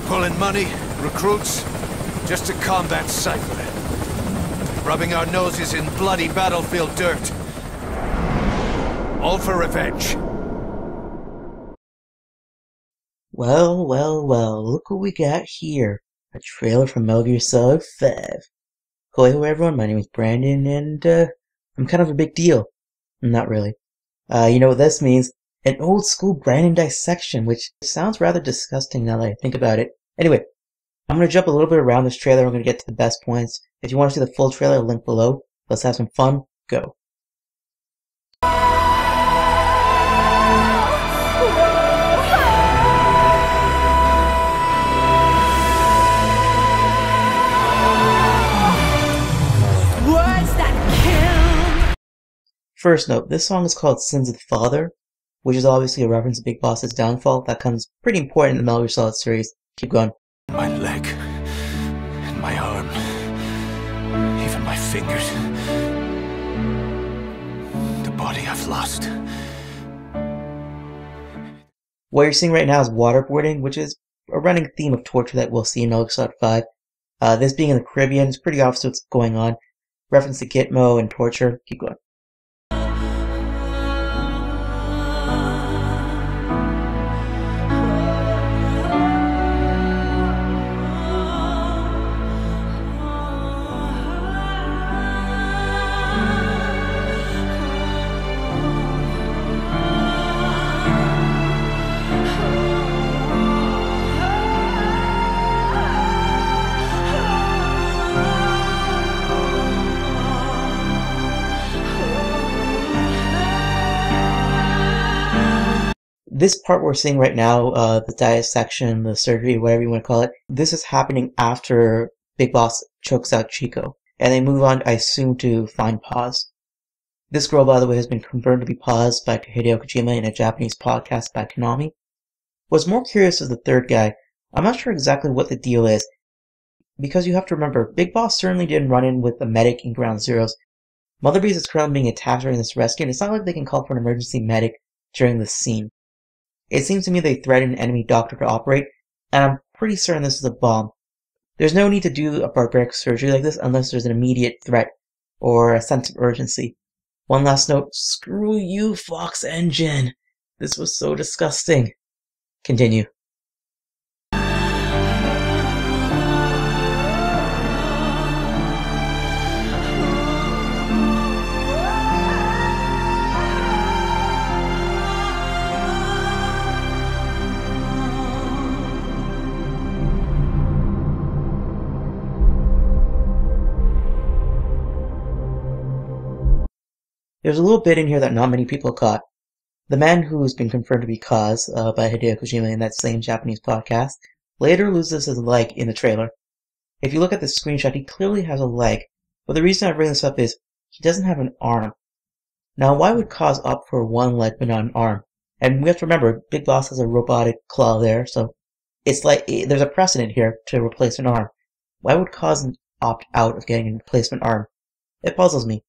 pulling money, recruits, just to combat Cypher. Rubbing our noses in bloody battlefield dirt. All for revenge. Well, well, well, look what we got here. A trailer from Metal Gear Solid 5. Hello everyone, my name is Brandon, and I'm kind of a big deal. Not really. You know what this means? An old school Brandon dissection, which sounds rather disgusting now that I think about it. Anyway, I'm going to jump a little bit around this trailer. I'm going to get to the best points. If you want to see the full trailer, link below. Let's have some fun. Go. First note, this song is called Sins of the Father, which is obviously a reference to Big Boss's downfall. That comes pretty important in the Metal Gear Solid series. Keep going. My leg, and my arm, even my fingers. The body I've lost. What you're seeing right now is waterboarding, which is a running theme of torture that we'll see in Metal Gear Solid 5. This being in the Caribbean, it's pretty obvious what's going on. Reference to Gitmo and torture. Keep going. This part we're seeing right now, the dissection, the surgery, whatever you want to call it, this is happening after Big Boss chokes out Chico. And they move on, I assume, to find Paz. This girl, by the way, has been confirmed to be Paz by Hideo Kojima in a Japanese podcast by Konami. What's more curious is the third guy. I'm not sure exactly what the deal is, because you have to remember, Big Boss certainly didn't run in with a medic in Ground Zeroes. Mother Base is currently being attacked during this rescue, and it's not like they can call for an emergency medic during this scene. It seems to me they threatened an enemy doctor to operate, and I'm pretty certain this is a bomb. There's no need to do a barbaric surgery like this unless there's an immediate threat, or a sense of urgency. One last note, screw you, Fox Engine! This was so disgusting. Continue. There's a little bit in here that not many people caught. The man who's been confirmed to be Kaz by Hideo Kojima in that same Japanese podcast later loses his leg in the trailer. If you look at this screenshot, he clearly has a leg, but the reason I bring this up is he doesn't have an arm. Now, why would Kaz opt for one leg but not an arm? And we have to remember, Big Boss has a robotic claw there, so it's like there's a precedent here to replace an arm. Why would Kaz opt out of getting a replacement arm? It puzzles me.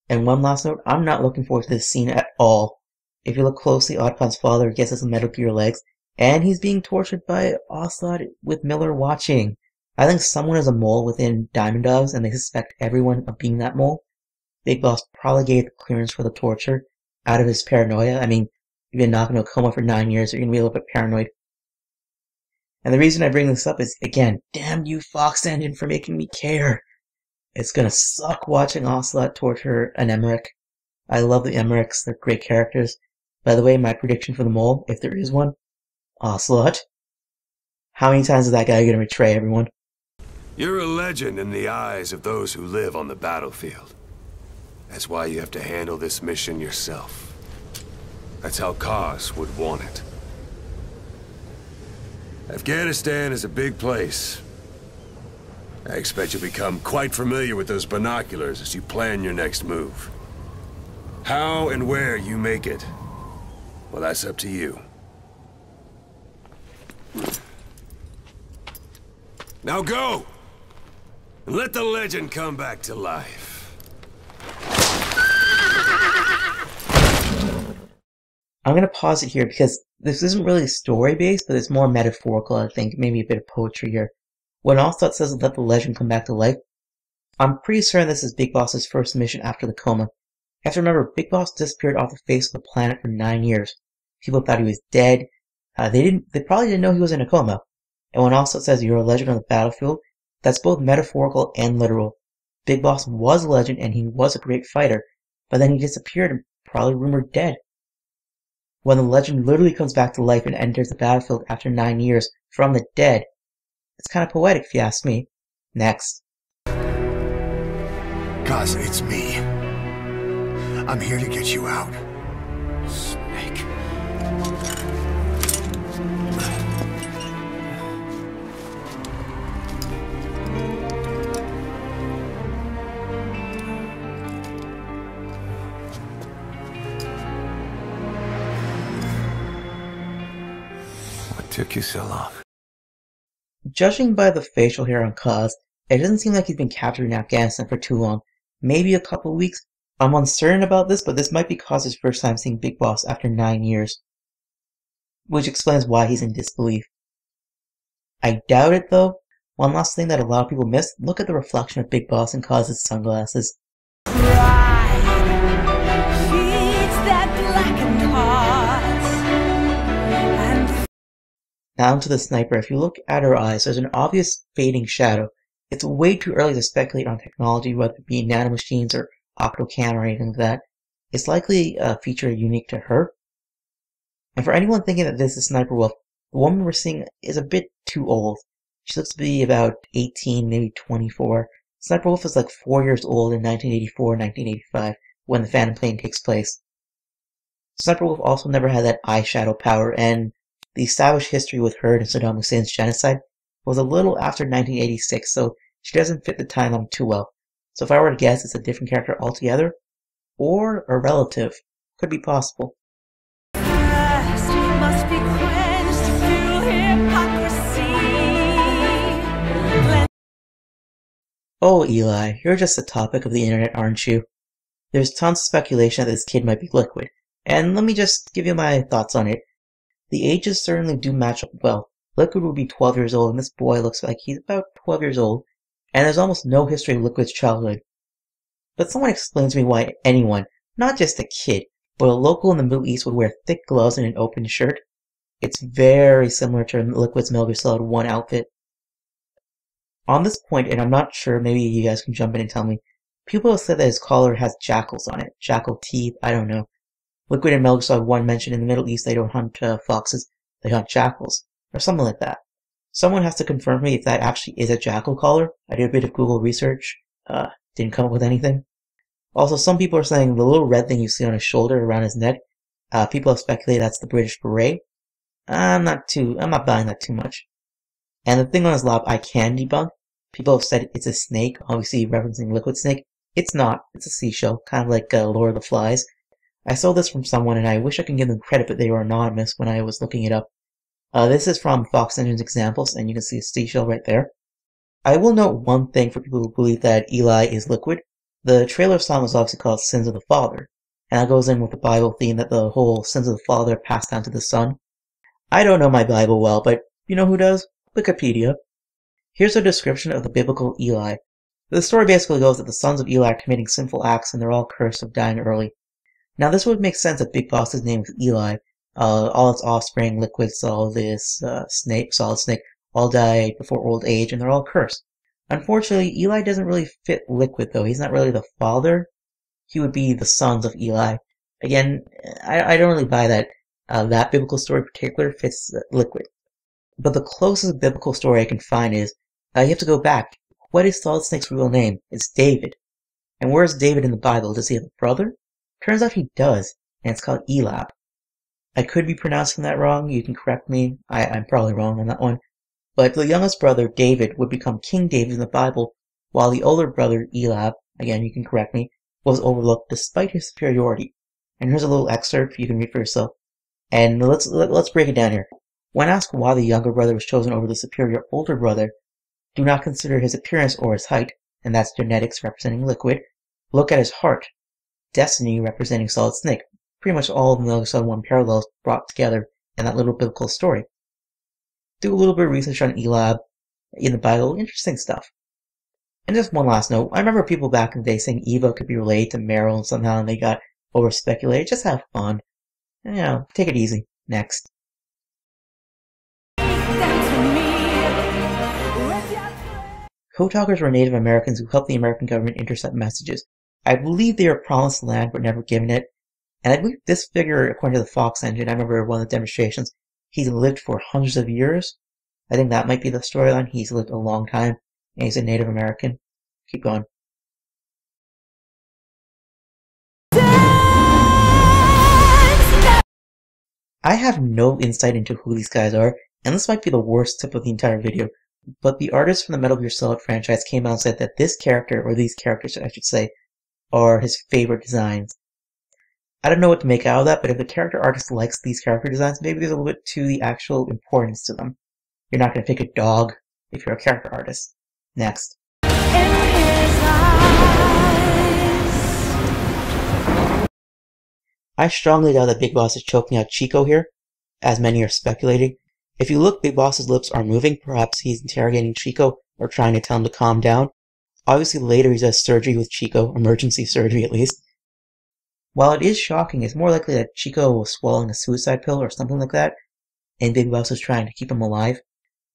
And one last note, I'm not looking forward to this scene at all. If you look closely, Oddcon's father gets his Metal Gear legs, and he's being tortured by Ocelot with Miller watching. I think someone is a mole within Diamond Dogs, and they suspect everyone of being that mole. Big Boss probably gave the clearance for the torture out of his paranoia. I mean, you've been knocked into a coma for 9 years, you're gonna be a little bit paranoid. And the reason I bring this up is, again, damn you, Fox Engine, for making me care. It's gonna suck watching Ocelot torture an Emmerich. I love the Emmerichs, they're great characters. By the way, my prediction for the mole, if there is one, Ocelot. How many times is that guy gonna betray everyone? You're a legend in the eyes of those who live on the battlefield. That's why you have to handle this mission yourself. That's how Kaz would want it. Afghanistan is a big place. I expect you'll become quite familiar with those binoculars as you plan your next move. How and where you make it, well, that's up to you. Now go! And let the legend come back to life. I'm going to pause it here because this isn't really story-based, but it's more metaphorical, I think, maybe a bit of poetry here. When Ocelot says let the legend come back to life, I'm pretty certain this is Big Boss's first mission after the coma. You have to remember, Big Boss disappeared off the face of the planet for 9 years. People thought he was dead. They probably didn't know he was in a coma. And when Ocelot says you're a legend on the battlefield, that's both metaphorical and literal. Big Boss was a legend and he was a great fighter, but then he disappeared and probably rumored dead. When the legend literally comes back to life and enters the battlefield after 9 years from the dead, it's kind of poetic if you ask me. Next. Cause it's me. I'm here to get you out. Snake. What took you so long? Judging by the facial hair on Kaz, it doesn't seem like he's been captured in Afghanistan for too long. Maybe a couple weeks. I'm uncertain about this, but this might be Kaz's first time seeing Big Boss after 9 years. Which explains why he's in disbelief. I doubt it though. One last thing that a lot of people miss, look at the reflection of Big Boss in Kaz's sunglasses. Pride feeds that blackened heart. And Now to the sniper. If you look at her eyes, there's an obvious fading shadow. It's way too early to speculate on technology, whether it be nanomachines or octocam or anything like that. It's likely a feature unique to her. And for anyone thinking that this is Sniper Wolf, the woman we're seeing is a bit too old. She looks to be about 18, maybe 24. Sniper Wolf is like 4 years old in 1984, 1985, when the Phantom Plane takes place. Sniper Wolf also never had that eyeshadow power, and the established history with her and Saddam Hussein's genocide was a little after 1986, so she doesn't fit the timeline too well. So if I were to guess, it's a different character altogether, or a relative. Could be possible. thirst must be quenched through hypocrisy. Oh, Eli, you're just the topic of the internet, aren't you? There's tons of speculation that this kid might be Liquid, and let me just give you my thoughts on it. The ages certainly do match up well. Liquid would be 12 years old, and this boy looks like he's about 12 years old, and there's almost no history of Liquid's childhood. But someone explains to me why anyone, not just a kid, but a local in the Middle East would wear thick gloves and an open shirt. It's very similar to Liquid's Metal Gear Solid 1 outfit. On this point, and I'm not sure, maybe you guys can jump in and tell me, people have said that his collar has jackals on it. Jackal teeth, I don't know. Liquid and Metal Gear Solid 1 mentioned in the Middle East they don't hunt foxes, they hunt jackals, or something like that. Someone has to confirm for me if that actually is a jackal collar. I did a bit of Google research, didn't come up with anything. Also, some people are saying the little red thing you see on his shoulder around his neck, people have speculated that's the British beret. I'm not buying that too much. And the thing on his lap I can debunk. People have said it's a snake, obviously referencing Liquid Snake. It's not, it's a seashell, kind of like Lord of the Flies. I saw this from someone and I wish I could give them credit, but they were anonymous when I was looking it up. This is from Fox Engine's Examples, and you can see a seashell right there. I will note one thing for people who believe that Eli is Liquid. The trailer song is obviously called Sins of the Father, and that goes in with the Bible theme that the whole sins of the Father passed down to the Son. I don't know my Bible well, but you know who does? Wikipedia. Here's a description of the biblical Eli. The story basically goes that the sons of Eli are committing sinful acts and they're all cursed of dying early. Now this would make sense that Big Boss's name is Eli. All its offspring, Liquid, Solid Snake, all die before old age and they're all cursed. Unfortunately, Eli doesn't really fit Liquid though. He's not really the father. He would be the sons of Eli. Again, I don't really buy that. That biblical story in particular fits Liquid. But the closest biblical story I can find is, you have to go back. What is Solid Snake's real name? It's David. And where's David in the Bible? Does he have a brother? Turns out he does, and it's called Elab. I could be pronouncing that wrong, you can correct me. I'm probably wrong on that one. But the youngest brother, David, would become King David in the Bible, while the older brother, Elab, again you can correct me, was overlooked despite his superiority. And here's a little excerpt you can read for yourself. And let's break it down here. When asked why the younger brother was chosen over the superior older brother, do not consider his appearance or his height, and that's genetics representing Liquid. Look at his heart. Destiny representing Solid Snake. pretty much all of the Metal Gear Solid 1 parallels brought together in that little biblical story. Do a little bit of research on Elab in the Bible, interesting stuff. And just one last note, I remember people back in the day saying Eva could be related to Meryl and somehow and they got over-speculated. Just have fun. You know, take it easy. Next. Code Talkers were Native Americans who helped the American government intercept messages. I believe they were promised land but never given it. And I believe this figure, according to the Fox engine, I remember one of the demonstrations, he's lived for hundreds of years. I think that might be the storyline. He's lived a long time, and he's a Native American. Keep going. I have no insight into who these guys are, and this might be the worst tip of the entire video, but the artist from the Metal Gear Solid franchise came out and said that this character, or these characters I should say, are his favorite designs. I don't know what to make out of that, but if the character artist likes these character designs, maybe there's a little bit to the actual importance to them. You're not going to pick a dog if you're a character artist. Next. I strongly doubt that Big Boss is choking out Chico here, as many are speculating. If you look, Big Boss's lips are moving. Perhaps he's interrogating Chico or trying to tell him to calm down. Obviously later he does surgery with Chico, emergency surgery at least. While it is shocking, it's more likely that Chico was swallowing a suicide pill or something like that, and Big Boss was trying to keep him alive.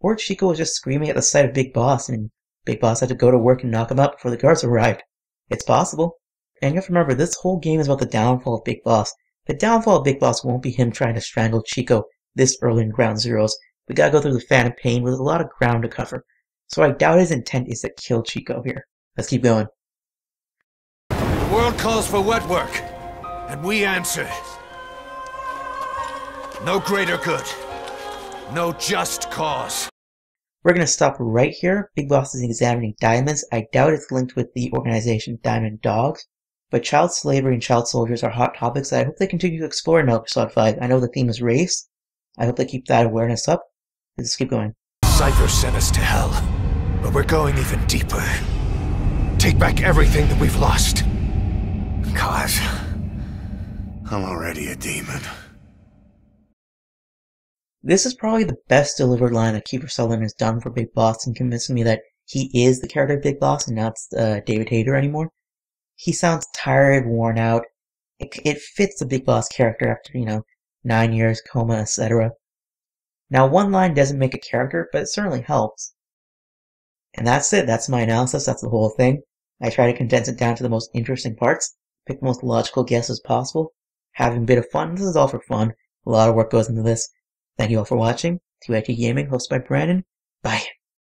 Or Chico was just screaming at the sight of Big Boss, and Big Boss had to go to work and knock him out before the guards arrived. It's possible. And you have to remember, this whole game is about the downfall of Big Boss. The downfall of Big Boss won't be him trying to strangle Chico this early in Ground Zeroes. We gotta go through the Phantom Pain with a lot of ground to cover. So I doubt his intent is to kill Chico here. Let's keep going. The world calls for wet work, and we answer. No greater good. No just cause. We're gonna stop right here. Big Boss is examining diamonds. I doubt it's linked with the organization Diamond Dogs. But child slavery and child soldiers are hot topics that I hope they continue to explore in Metal Gear Solid 5. I know the theme is race. I hope they keep that awareness up. Let's keep going. Cypher sent us to hell, but we're going even deeper. Take back everything that we've lost. Cause I'm already a demon. This is probably the best delivered line that Kiefer Sutherland has done for Big Boss in convincing me that he is the character of Big Boss and not David Hayter anymore. He sounds tired, worn out. It fits the Big Boss character after, 9 years, coma, etc. Now, one line doesn't make a character, but it certainly helps. And that's it. That's my analysis. That's the whole thing. I try to condense it down to the most interesting parts, pick the most logical guesses possible, having a bit of fun. This is all for fun. A lot of work goes into this. Thank you all for watching. TYT Gaming, hosted by Brandon. Bye.